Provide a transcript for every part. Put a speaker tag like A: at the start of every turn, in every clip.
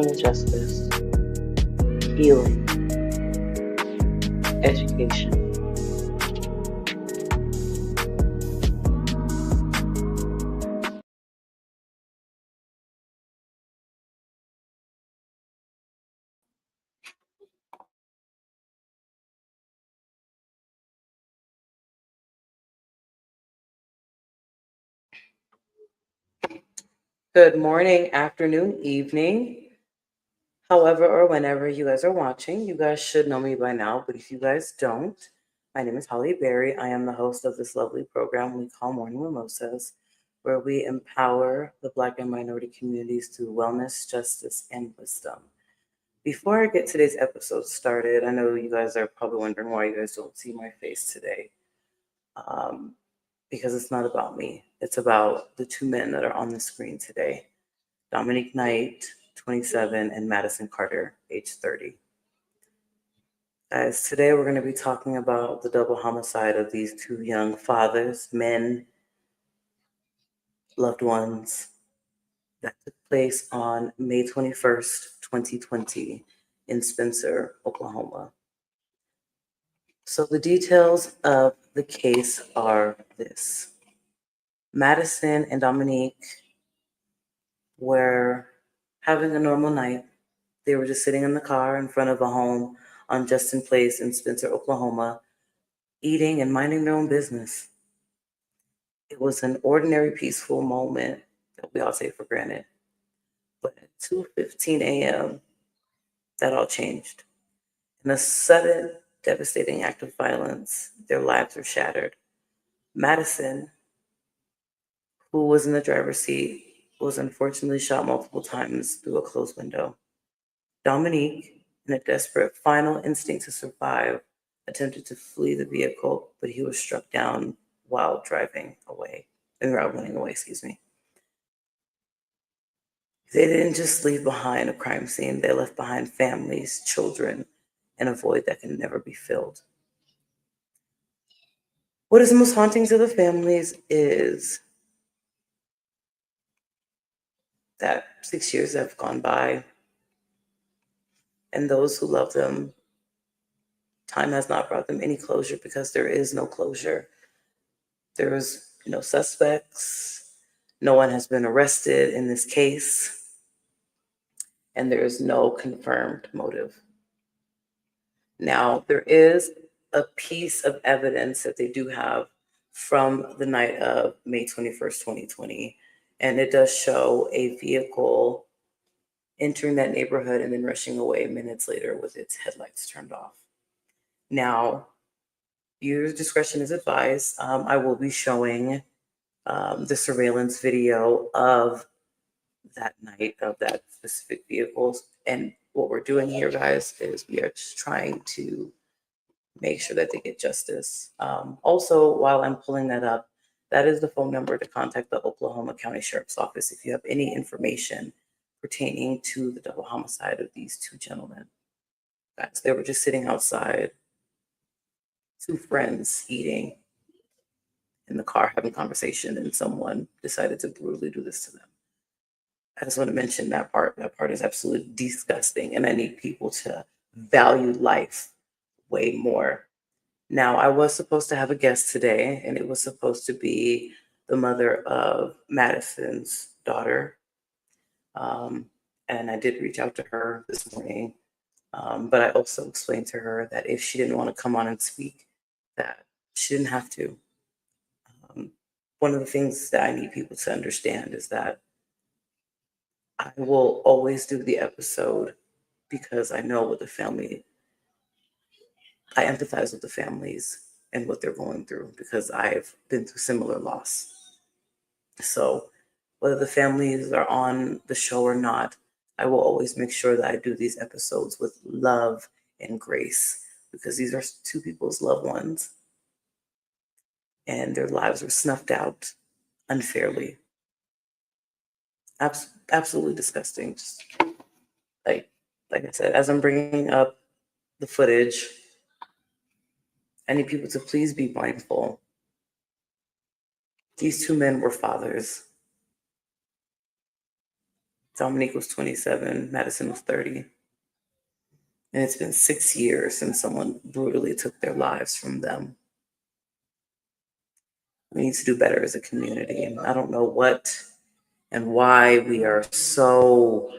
A: criminal justice, healing, education. Good morning, afternoon, evening, however or whenever you guys are watching. You guys should know me by now, but if you guys don't, my name is Holly Berry. I am the host of this lovely program we call Morning Mimosas, where we empower the Black and minority communities through wellness, justice, and wisdom. Before I get today's episode started, I know you guys are probably wondering why you guys don't see my face today. Because it's not about me. It's about the two men that are on the screen today. Dominique Knight, 27, and Madison Carter, age 30. Guys, today we're going to be talking about the double homicide of these two young fathers, men, loved ones, that took place on May 21st, 2020, in Spencer, Oklahoma. So the details of the case are this. Madison and Dominique were having a normal night. They were just sitting in the car in front of a home on Justin Place in Spencer, Oklahoma, eating and minding their own business. It was an ordinary, peaceful moment that we all take for granted. But at 2:15 a.m., that all changed. In a sudden, devastating act of violence, their lives were shattered. Madison, who was in the driver's seat, was unfortunately shot multiple times through a closed window. Dominique, in a desperate final instinct to survive, attempted to flee the vehicle, but he was struck down while running away, excuse me. They didn't just leave behind a crime scene, they left behind families, children, and a void that can never be filled. What is most haunting to the families is that 6 years have gone by, and those who love them, time has not brought them any closure because there is no closure. There is no suspects. No one has been arrested in this case. And there is no confirmed motive. Now, there is a piece of evidence that they do have from the night of May 21st, 2020. And it does show a vehicle entering that neighborhood and then rushing away minutes later with its headlights turned off. Now, your discretion is advised. I will be showing the surveillance video of that night of that specific vehicles. And what we're doing here, guys, is we are just trying to make sure that they get justice. Also, while I'm pulling that up, that is the phone number to contact the Oklahoma County Sheriff's Office if you have any information pertaining to the double homicide of these two gentlemen. Guys, they were just sitting outside, two friends eating in the car, having conversation, and someone decided to brutally do this to them. I just want to mention that part. That part is absolutely disgusting, and I need people to value life way more. Now, I was supposed to have a guest today, and it was supposed to be the mother of Madison's daughter. And I did reach out to her this morning, but I also explained to her that if she didn't want to come on and speak, that she didn't have to. One of the things that I need people to understand is that I will always do the episode because I know what the family, I empathize with the families and what they're going through because I've been through similar loss. So whether the families are on the show or not, I will always make sure that I do these episodes with love and grace because these are two people's loved ones and their lives were snuffed out unfairly. Absolutely disgusting. Just like I said, as I'm bringing up the footage, I need people to please be mindful. These two men were fathers. Dominique was 27, Madison was 30. And it's been 6 years since someone brutally took their lives from them. We need to do better as a community. And I don't know what and why we are so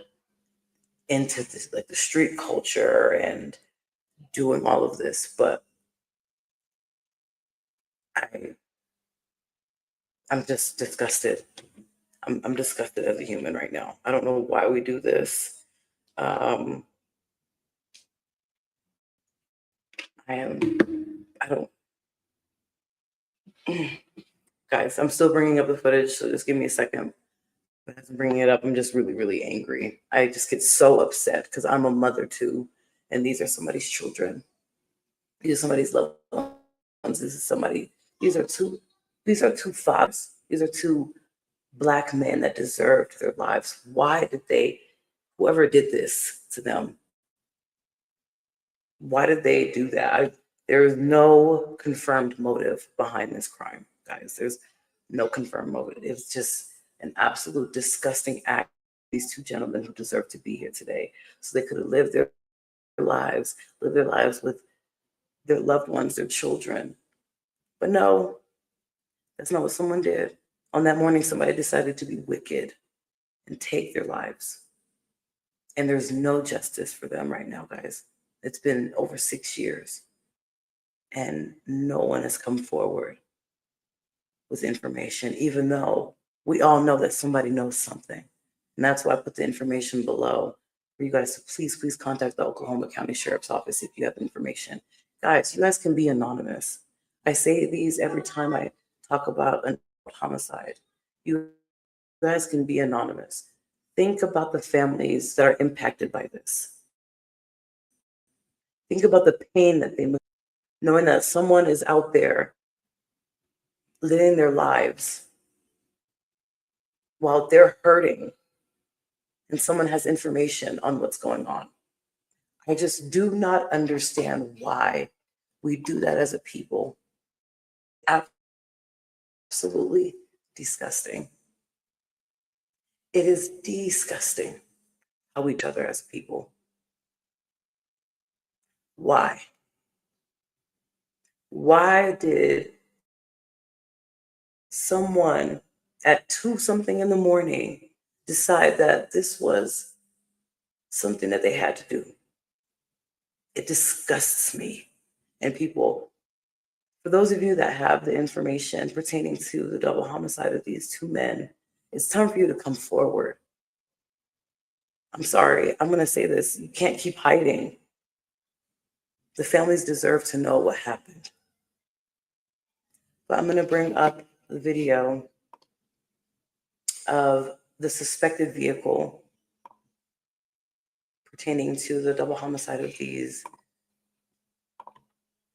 A: into this, like the street culture and doing all of this, but I, I'm just disgusted. I'm disgusted as a human right now. I don't know why we do this. Um, I am, I don't, guys, I'm still bringing up the footage, so just give me a second. But as I'm bringing it up, I'm just really, really angry. I just get so upset because I'm a mother too, and these are somebody's children. These are somebody's loved ones. This is somebody. These are two. These are two fathers. These are two Black men that deserved their lives. Why did they? Whoever did this to them, why did they do that? There is no confirmed motive behind this crime, guys. There's no confirmed motive. It's just an absolute disgusting act. These two gentlemen who deserve to be here today, so they could have lived their lives, with their loved ones, their children. But no, that's not what someone did. On that morning, somebody decided to be wicked and take their lives. And there's no justice for them right now, guys. It's been over 6 years, and no one has come forward with information, even though we all know that somebody knows something. And that's why I put the information below for you guys to please contact the Oklahoma County Sheriff's Office if you have information. Guys, you guys can be anonymous. I say these every time I talk about a homicide. You guys can be anonymous. Think about the families that are impacted by this. Think about the pain that they must, knowing that someone is out there living their lives while they're hurting and someone has information on what's going on. I just do not understand why we do that as a people. Absolutely disgusting. It is disgusting how we treat each other as people. Why? Why did someone at 2 something in the morning decide that this was something that they had to do? It disgusts me. And people, for those of you that have the information pertaining to the double homicide of these two men, it's time for you to come forward. I'm sorry, I'm going to say this. You can't keep hiding. The families deserve to know what happened. But I'm going to bring up the video of the suspected vehicle pertaining to the double homicide of these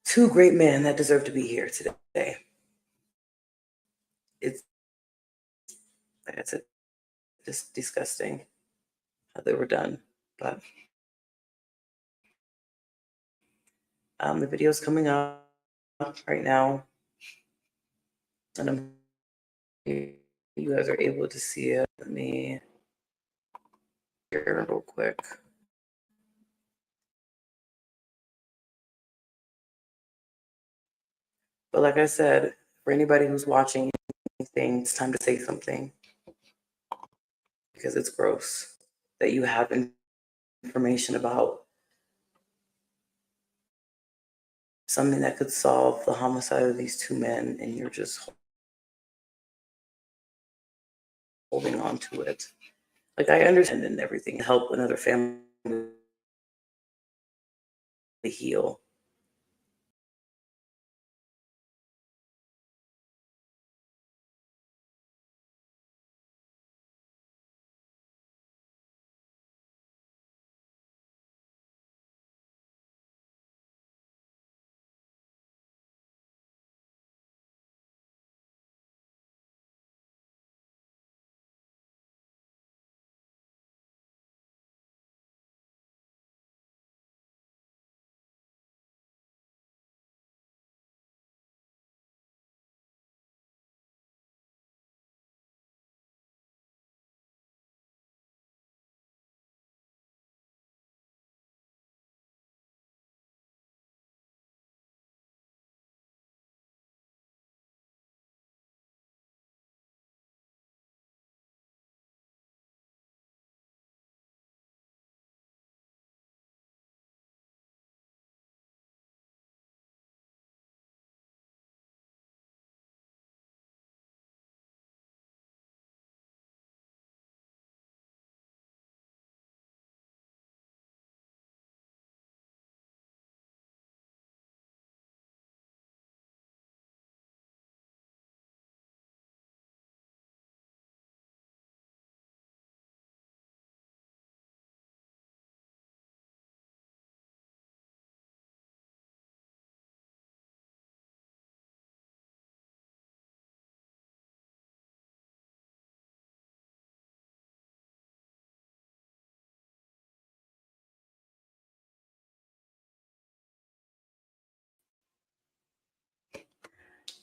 A: two great men that deserve to be here today. It's just disgusting how they were done. But the video is coming up right now, and you guys are able to see it. Let me here real quick. But like I said, for anybody who's watching anything, it's time to say something because it's gross that you have information about something that could solve the homicide of these two men and you're just holding on to it. Like, I understand and everything, help another family to heal.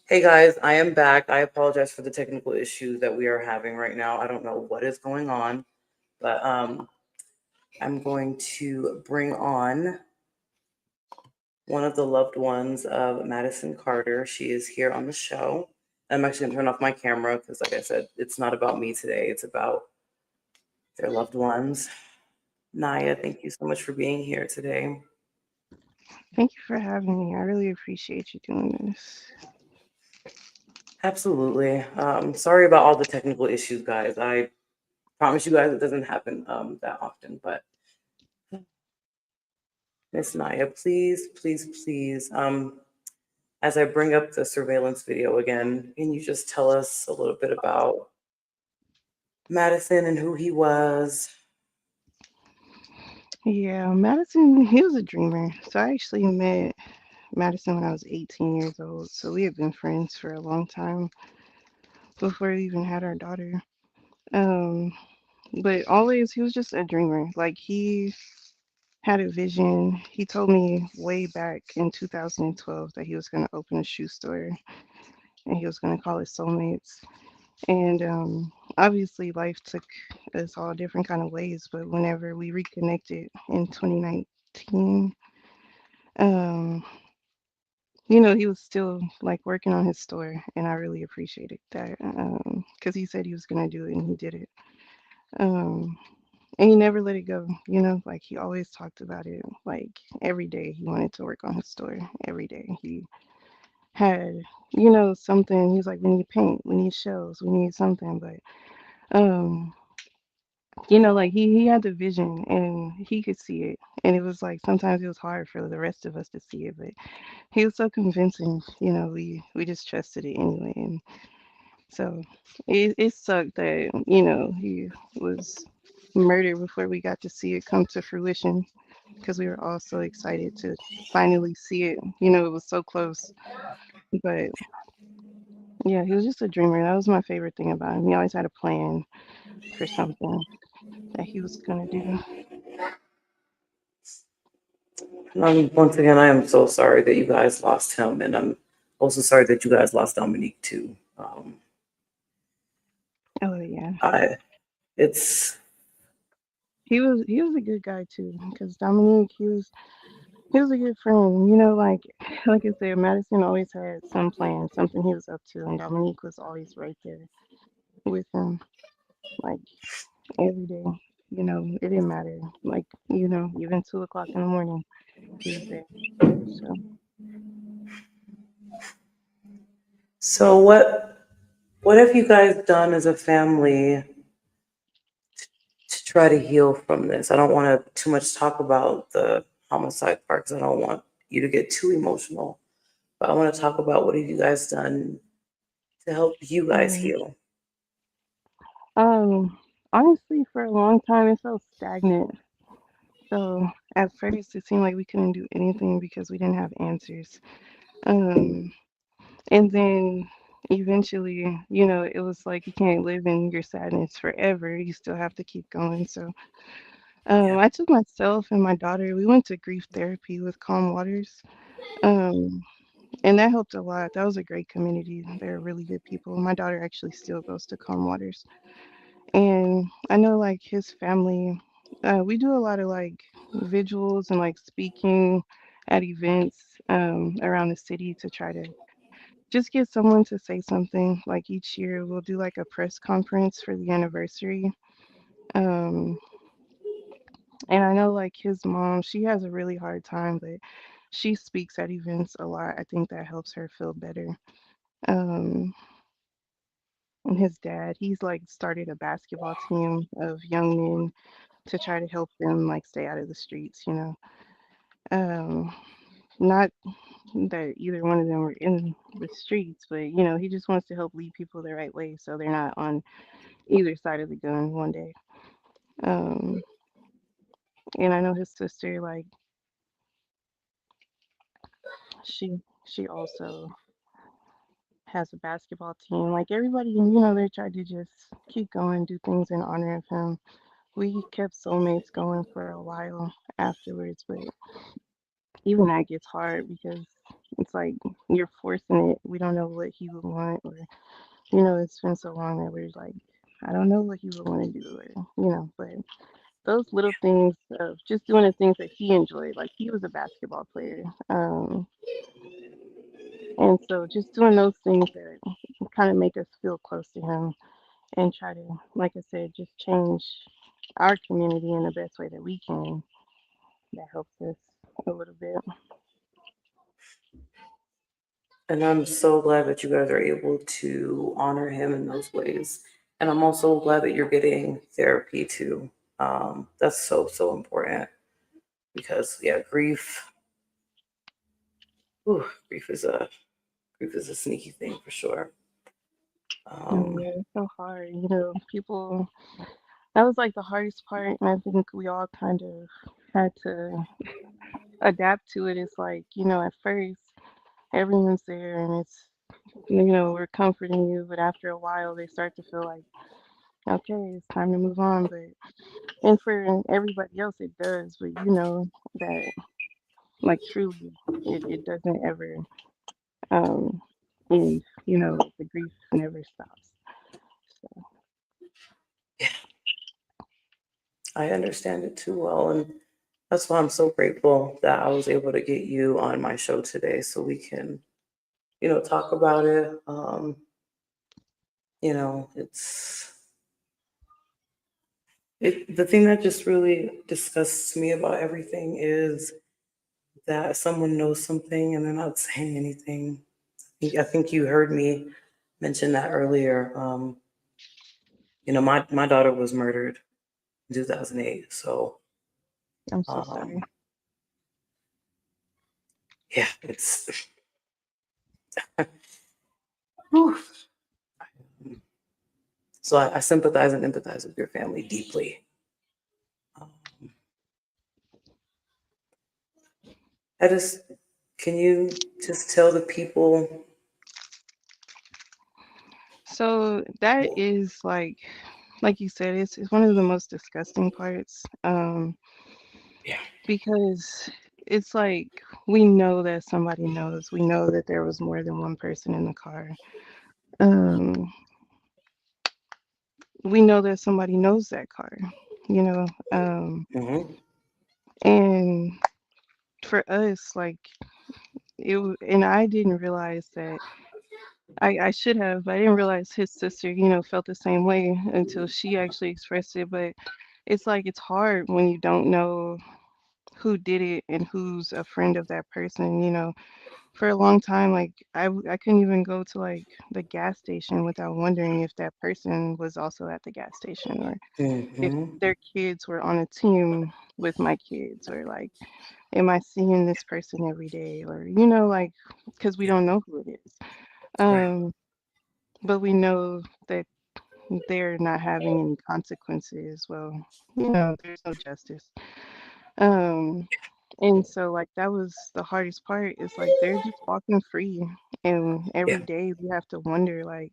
A: Hey guys, I am back. I apologize for the technical issues that we are having right now. I don't know what is going on, but I'm going to bring on one of the loved ones of Madison Carter. She is here on the show. I'm actually gonna turn off my camera because, like I said, it's not about me today. It's about their loved ones. Naya, thank you so much for being here today.
B: Thank you for having me. I really appreciate you doing this.
A: Absolutely. Sorry about all the technical issues, guys. I promise you guys it doesn't happen that often, but Miss Naya, please, please, please, as I bring up the surveillance video again, can you just tell us a little bit about Madison and who he was?
B: Yeah, Madison, he was a dreamer. So I actually met Madison when I was 18 years old. So we had been friends for a long time before we even had our daughter. Um, but always, he was just a dreamer. Like, he had a vision. He told me way back in 2012 that he was going to open a shoe store and he was going to call it Soulmates. And obviously, life took us all different kind of ways. But whenever we reconnected in 2019, um, he was still like working on his store, and I really appreciated that because he said he was gonna do it, and he did it. Um, and he never let it go. Like he always talked about it. Like every day, he wanted to work on his store. Every day, he had something. He was like, we need paint, we need shelves, we need something, but. Um, like he had the vision and he could see it. And it was like sometimes it was hard for the rest of us to see it, but he was so convincing, we just trusted it anyway. And so it sucked that, he was murdered before we got to see it come to fruition because we were all so excited to finally see it. It was so close. But yeah, he was just a dreamer. That was my favorite thing about him. He always had a plan for something that he was gonna do.
A: Once again, I am so sorry that you guys lost him, and I'm also sorry that you guys lost Dominique too.
B: Oh yeah.
A: I, it's
B: He was a good guy too, because Dominique, he was a good friend. Like I said, Madison always had some plan, something he was up to, and Dominique was always right there with him, like every day. It didn't matter. Like, even 2 o'clock in the morning, he was there. So,
A: so what have you guys done as a family to try to heal from this? I don't want to too much talk about the homicide part because I don't want you to get too emotional. But I want to talk about what have you guys done to help you guys
B: um,
A: heal.
B: honestly, for a long time, it felt stagnant. So at first, it seemed like we couldn't do anything because we didn't have answers. Um, And then eventually, it was like you can't live in your sadness forever. You still have to keep going. So
A: Yeah.
B: I took myself and my daughter, we went to grief therapy with Calm Waters. Um, and that helped a lot. That was a great community. They're really good people. My daughter actually still goes to Calm Waters. And I know like his family, we do a lot of like vigils and like speaking at events around the city to try to just get someone to say something. Like each year, we'll do like a press conference for the anniversary. Um, and I know like his mom, she has a really hard time, but she speaks at events a lot. I think that helps her feel better. Um, and his dad, he's like started a basketball team of young men to try to help them like stay out of the streets. Um, not that either one of them were in the streets, but he just wants to help lead people the right way so they're not on either side of the gun one day. Um, and I know his sister, like she also has a basketball team. Like everybody, they tried to just keep going, do things in honor of him. We kept Soulmates going for a while afterwards, but even that gets hard because it's like you're forcing it. We don't know what he would want, or it's been so long that we're like, I don't know what he would want to do, or but those little things of just doing the things that he enjoyed. Like he was a basketball player, and so just doing those things that kind of make us feel close to him and try to, like I said, just change our community in the best way that we can. That helps us a little bit.
A: And I'm so glad that you guys are able to honor him in those ways. And I'm also glad that you're getting therapy too. That's so, so important because yeah, whew, grief is a sneaky thing for sure. Um,
B: Yeah, it's so hard. People. That was like the hardest part, and I think we all kind of had to adapt to it. It's like at first everyone's there, and it's we're comforting you, but after a while they start to feel like, okay, it's time to move on. But and for everybody else it does, but that like truly it doesn't ever um end. The grief never stops. So
A: yeah, I understand it too well. And that's why I'm so grateful that I was able to get you on my show today so we can, talk about it. It's the thing that just really disgusts me about everything is that someone knows something and they're not saying anything. I think you heard me mention that earlier. My daughter was murdered in 2008. So,
B: I'm so
A: um,
B: sorry.
A: yeah, it's, whew. So I sympathize and empathize with your family deeply. Um, Edis, can you just tell the people?
B: So that is like you said, it's one of the most disgusting parts.
A: Yeah.
B: Because it's like we know that somebody knows. We know that there was more than one person in the car. Um, we know that somebody knows that car, you know.
A: Hmm.
B: And for us, like and I didn't realize that. I should have. I didn't realize his sister, felt the same way until she actually expressed it. But it's like it's hard when you don't know who did it and who's a friend of that person. For a long time, like I couldn't even go to like the gas station without wondering if that person was also at the gas station, or if
A: Hmm.
B: their kids were on a team with my kids, or like, am I seeing this person every day, or like, because we
A: Yeah.
B: don't know who it is.
A: Right.
B: um but we know that they're not having any consequences. Well, there's no justice. um And so, like, that was the hardest part. Is like they're just walking free, and
A: Yeah.
B: every day we have to wonder, like,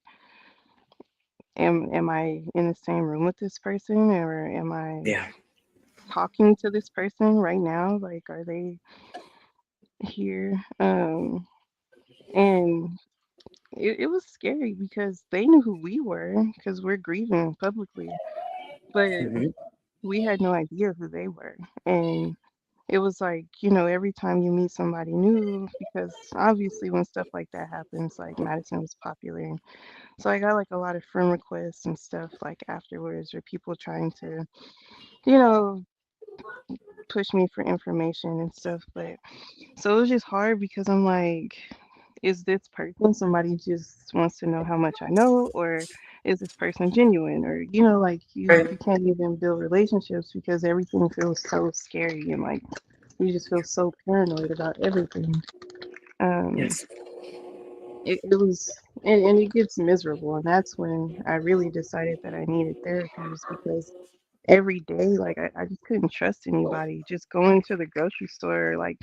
B: am I in the same room with this person, or am I
A: Yeah.
B: talking to this person right now? Like, are they here? And it was scary because they knew who we were because we're grieving publicly, but
A: Hmm.
B: we had no idea who they were. And it was like, every time you meet somebody new, because obviously when stuff like that happens, like Madison was popular. So I got like a lot of friend requests and stuff like afterwards, or people trying to, you know, push me for information and stuff. But so it was just hard because I'm like, is this person somebody just wants to know how much I know, or is this person genuine? Or, like you
A: Right.
B: can't even build relationships because everything feels so scary, and like you just feel so paranoid about everything. Um,
A: Yes.
B: it was, and it gets miserable, and that's when I really decided that I needed therapy, was because every day, like I just couldn't trust anybody. Just going to the grocery store, like,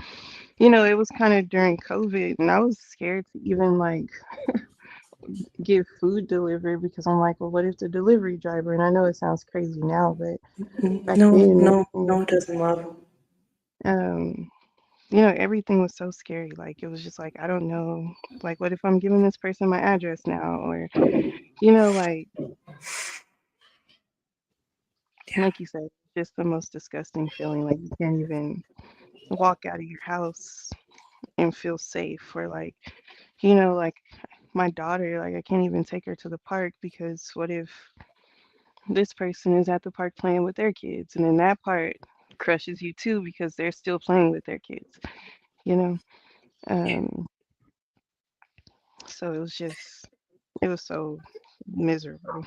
B: it was kind of during COVID, and I was scared to even like get food delivered because I'm like, well, what if the delivery driver? And I know it sounds crazy now, but back
A: No,
B: then,
A: no, no, it doesn't love.
B: um, everything was so scary. Like it was just like, I don't know, like what if I'm giving this person my address now? Or, like
A: Yeah.
B: you said, just the most disgusting feeling. Like you can't even walk out of your house and feel safe. Or like my daughter, like I can't even take her to the park because what if this person is at the park playing with their kids and then that part crushes you too because they're still playing with their kids, you know? Um, so it was so miserable.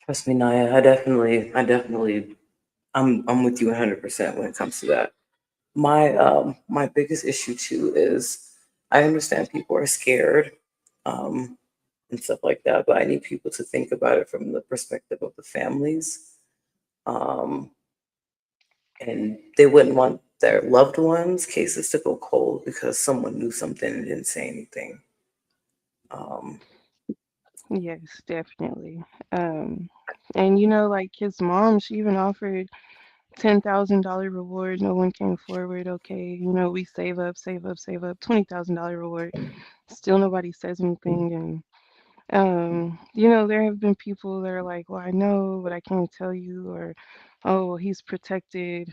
A: Trust me, Naya. I'm with you 100% when it comes to that. My biggest issue too is I understand people are scared, um, and stuff like that, but I need people to think about it from the perspective of the families, um, and they wouldn't want their loved ones' cases to go cold because someone knew something and didn't say anything. Um,
B: Yes, definitely. Um, and like his mom, she even offered $10,000 reward. No one came forward. Okay, we save up, save up, save up. $20,000 reward. Still nobody says anything. And there have been people that are like, well, I know, but I can't tell you, or oh, well, he's protected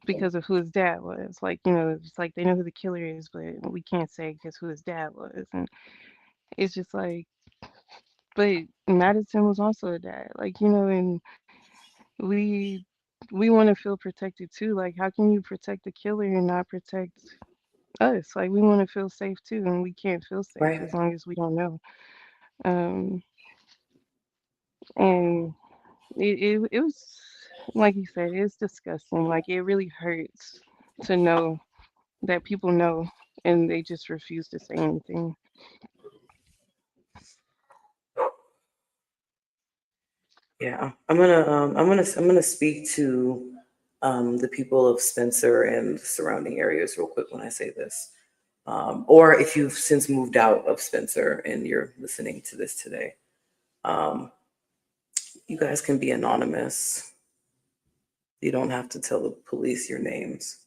B: because of who his dad was. Like, it's like they know who the killer is, but we can't say because who his dad was. And it's just like, but Madison was also a dad. Like, and we we want to feel protected too. Like, how can you protect the killer and not protect us? Like, we want to feel safe too, and we can't feel safe
A: right?
B: as long as we don't know. Um, and it was like you said, it's disgusting. Like, it really hurts to know that people know and they just refuse to say anything.
A: Yeah, I'm gonna speak to the people of Spencer and surrounding areas real quick when I say this. Or if you've since moved out of Spencer and you're listening to this today, um, you guys can be anonymous. You don't have to tell the police your names.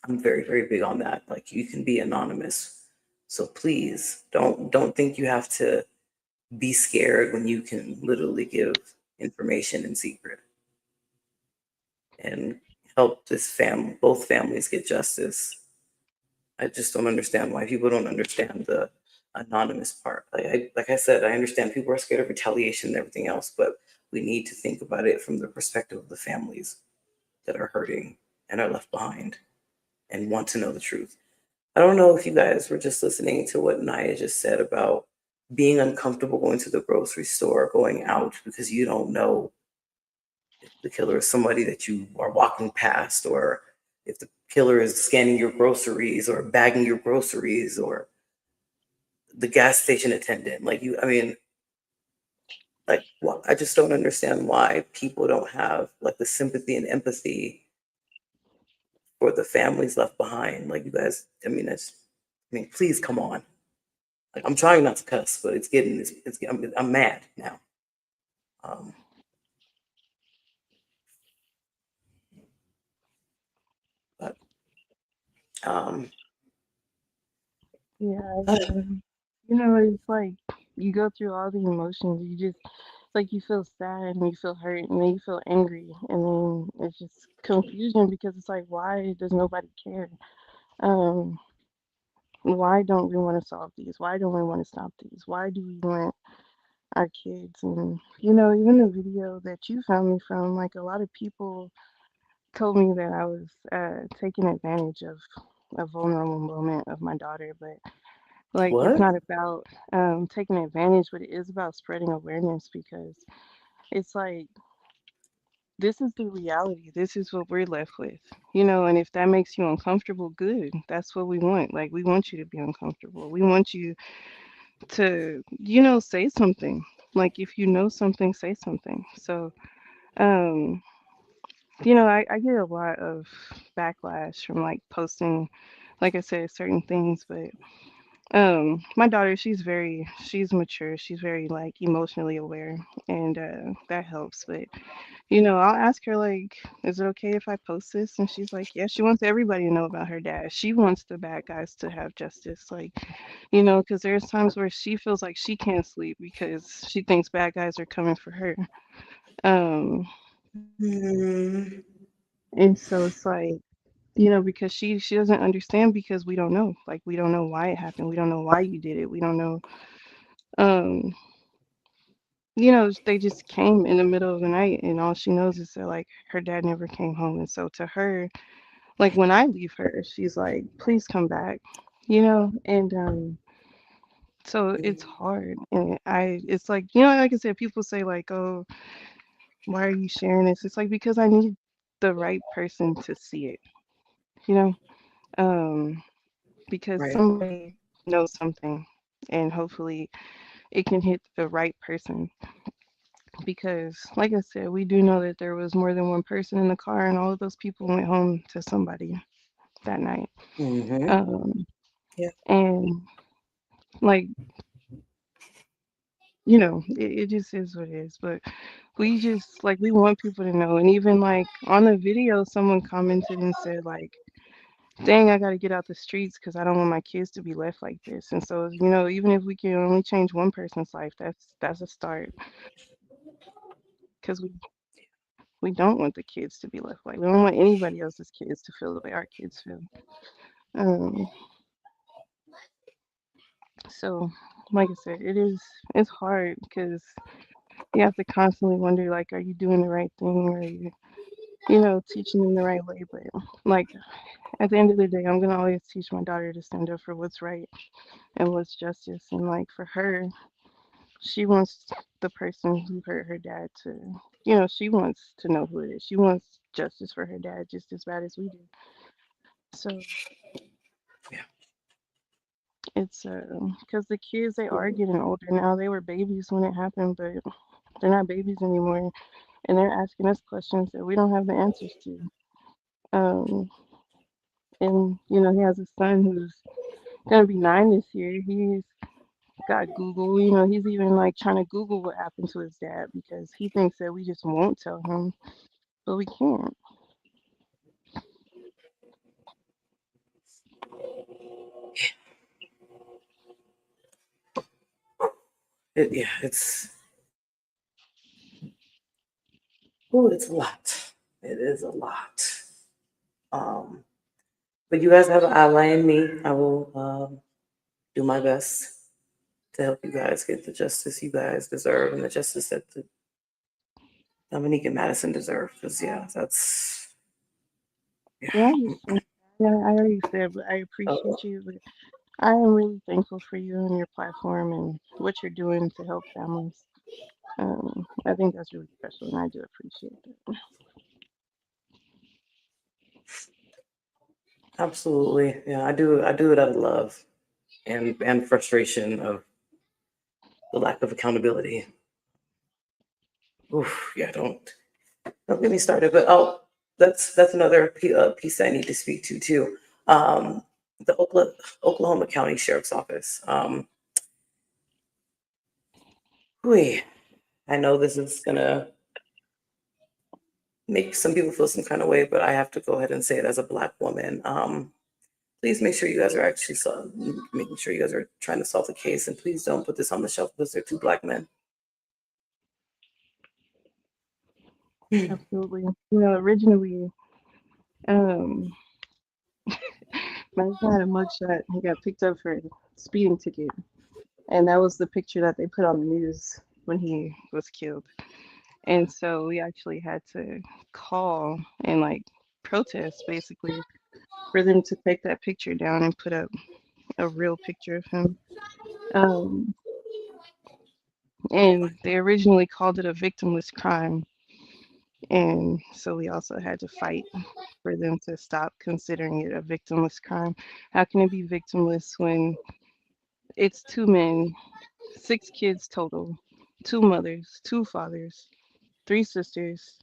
A: I'm very very big on that. Like you can be anonymous. So please don't think you have to be scared when you can literally give information in secret and help this both families get justice. I just don't understand why people don't understand the anonymous part. Like I said, I understand people are scared of retaliation and everything else, but we need to think about it from the perspective of the families that are hurting and are left behind and want to know the truth. I don't know if you guys were just listening to what Naya just said about being uncomfortable going to the grocery store, going out because you don't know if the killer is somebody that you are walking past, or if the killer is scanning your groceries or bagging your groceries, or the gas station attendant. Like you, I mean, like I just don't understand why people don't have like the sympathy and empathy for the families left behind. Like you guys, I mean, please come on. Like I'm trying not to cuss, but I'm mad now. Um, but um,
B: Yeah, it's like you go through all the emotions. It's like you feel sad and you feel hurt and then you feel angry and then it's just confusion because it's like, why does nobody care? Um, why don't we want to solve these? Why don't we want to stop these? Why do we want our kids? And even the video that you found me from, like a lot of people told me that I was taking advantage of a vulnerable moment of my daughter, but like it's
A: what?
B: not about taking advantage, but it is about spreading awareness because it's like this is the reality. This is what we're left with, and if that makes you uncomfortable, good. That's what we want. Like we want you to be uncomfortable. We want you to, say something. Like if you know something, say something. So, um, I get a lot of backlash from like posting, like I said, certain things, but My daughter, she's mature. She's very like emotionally aware, and that helps. But I'll ask her like, "Is it okay if I post this?" And she's like, "Yeah." She wants everybody to know about her dad. She wants the bad guys to have justice, like because there's times where she feels like she can't sleep because she thinks bad guys are coming for her. Um,
A: Mm,
B: and so it's like, because she doesn't understand because we don't know. Like we don't know why it happened. We don't know why you did it. We don't know. Um, they just came in the middle of the night, and all she knows is that like her dad never came home. And so to her, like when I leave her, she's like, "Please come back," and so it's hard, and it's like like I said, people say like, "Oh, why are you sharing this?" It's like because I need the right person to see it, you know, um, because
A: right.
B: somebody knows something, and hopefully it can hit the right person. Because, like I said, we do know that there was more than one person in the car, and all of those people went home to somebody that night.
A: Mm-hmm.
B: Um,
A: Yeah.
B: and like it just is what it is. But we just like we want people to know. And even like on the video, someone commented and said like, "Dang, I got to get out the streets because I don't want my kids to be left like this." And so even if we can only change one person's life, that's a start. Because we don't want the kids to be left like we don't want anybody else's kids to feel the way our kids feel. Um, so like I said, it's hard because you have to constantly wonder like, are you doing the right thing? Are you teaching them the right way? But like at the end of the day, I'm gonna always teach my daughter to stand up for what's right and what's justice. And like for her, she wants the person who hurt her dad to, she wants to know who it is. She wants justice for her dad just as bad as we do. So
A: Yeah.
B: it's because the kids they are getting older now. They were babies when it happened, but they're not babies anymore, and they're asking us questions that we don't have the answers to. Um, and he has a son who's gonna be 9 this year. He's got Google. He's even like trying to Google what happened to his dad because he thinks that we just won't tell him, but we can't.
A: Yeah, it's a lot. It is a lot. Um, but you guys have an ally in me. I will do my best to help you guys get the justice you guys deserve and the justice that the Dominique and Madison deserve. Because yeah, that's yeah.
B: Yeah, I understand. Yeah, I already said, but I
A: Uh,
B: appreciate you. But I am really thankful for you and your platform and what you're doing to help families. I think that's really special, and I do appreciate that.
A: absolutely, yeah. I do it out of love and frustration of the lack of accountability. Oof, yeah. Don't get me started. But that's another piece that I need to speak to too. Um, the Oklahoma County Sheriff's Office. Whew, I know this is gonna make some people feel some kind of way, but I have to go ahead and say it as a Black woman. Please make sure you guys are actually making sure you guys are trying to solve the case, and please don't put this on the shelf because they're two Black men.
B: Absolutely. Originally, um, Madison had a mugshot. He got picked up for a speeding ticket, and that was the picture that they put on the news when he was killed. And so we actually had to call and like protest basically for them to take that picture down and put up a real picture of him. Um, and they originally called it a victimless crime. And so we also had to fight for them to stop considering it a victimless crime. How can it be victimless when it's two men, six kids total, two mothers, two fathers, three sisters,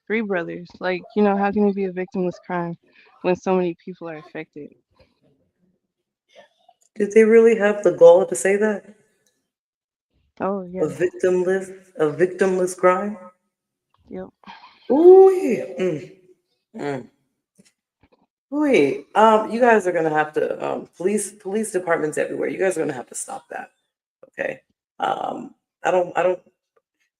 B: three brothers? Like, how can it be a victimless crime when so many people are affected?
A: Did they really have the gall to say that?
B: Oh
A: A
B: yeah.
A: victimless crime?
B: Yep.
A: Ooh, yeah. Mm. Wait, you guys are gonna have to police departments everywhere. You guys are gonna have to stop that. Okay. Um, I don't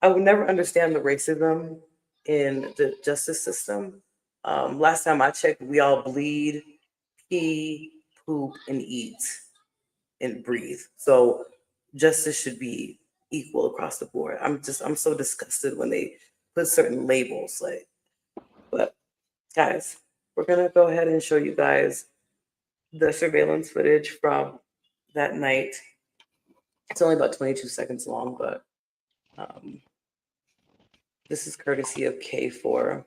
A: I would never understand the racism in the justice system. Last time I checked, we all bleed, pee, poop, and eat and breathe. So justice should be equal across the board. I'm so disgusted when they put certain labels like, but guys, we're gonna go ahead and show you guys the surveillance footage from that night. It's only about 22 seconds long, but um, this is courtesy of K4.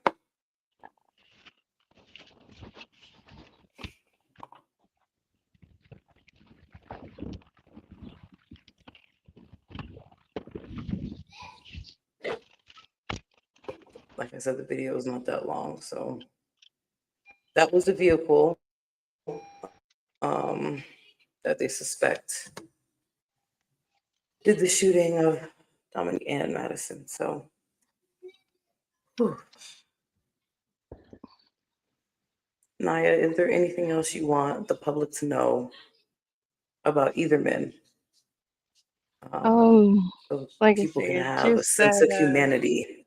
A: Like I said, the video is not that long, so that was the vehicle um, that they suspect did the shooting of Dominique and Madison. So, whew. Naya, is there anything else you want the public to know about either men?
B: Um,
A: So
B: like I
A: people can
B: said,
A: have a
B: just
A: sense
B: that
A: of humanity.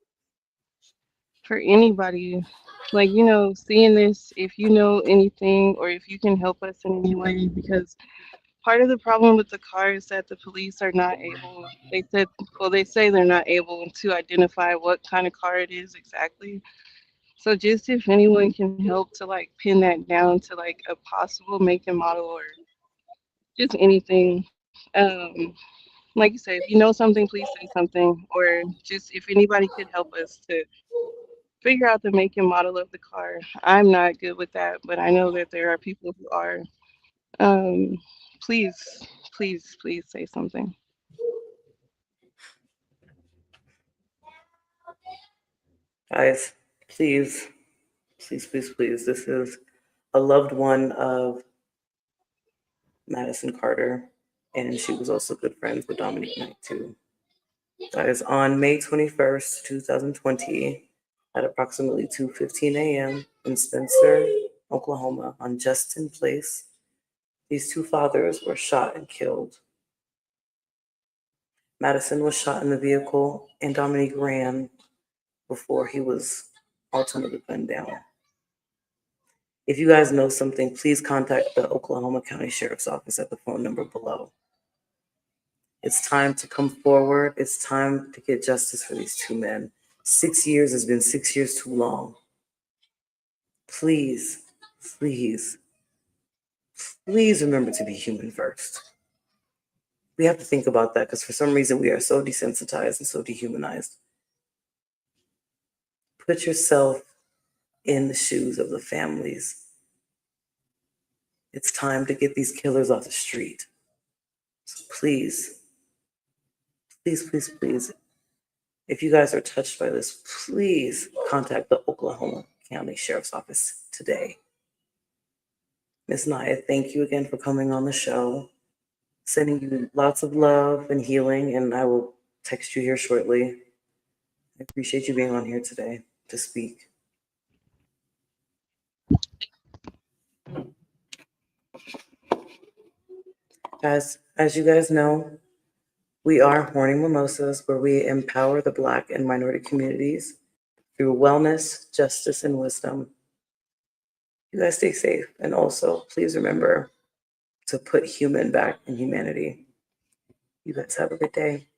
B: for anybody, like seeing this, if you know anything or if you can help us in any way, because part of the problem with the car is that the police are not able. They said, well, they say they're not able to identify what kind of car it is exactly. So just if anyone can help to like pin that down to like a possible make and model or just anything. Like you said, if you know something, please say something. Or just if anybody could help us to figure out the make and model of the car. I'm not good with that, but I know that there are people who are. Um, please, please say something.
A: Guys, please, please, please, please. This is a loved one of Madison Carter, and she was also good friends with Dominique Knight, too. Guys, on May 21st, 2020, at approximately 2:15 a.m. in Spencer, Oklahoma, on Justin Place, these two fathers were shot and killed. Madison was shot in the vehicle, and Dominique ran before he was ultimately gunned down. If you guys know something, please contact the Oklahoma County Sheriff's Office at the phone number below. It's time to come forward. It's time to get justice for these two men. 6 years has been 6 years too long. Please, please, please remember to be human first. We have to think about that because for some reason we are so desensitized and so dehumanized. Put yourself in the shoes of the families. It's time to get these killers off the street. So please, please, please, please, if you guys are touched by this, please contact the Oklahoma County Sheriff's Office today. Ms. Naya, thank you again for coming on the show. Sending you lots of love and healing, and I will text you here shortly. I appreciate you being on here today to speak. As you guys know, we are Morning Mimosas, where we empower the Black and minority communities through wellness, justice, and wisdom. You guys stay safe, and also please remember to put human back in humanity. You guys have a good day.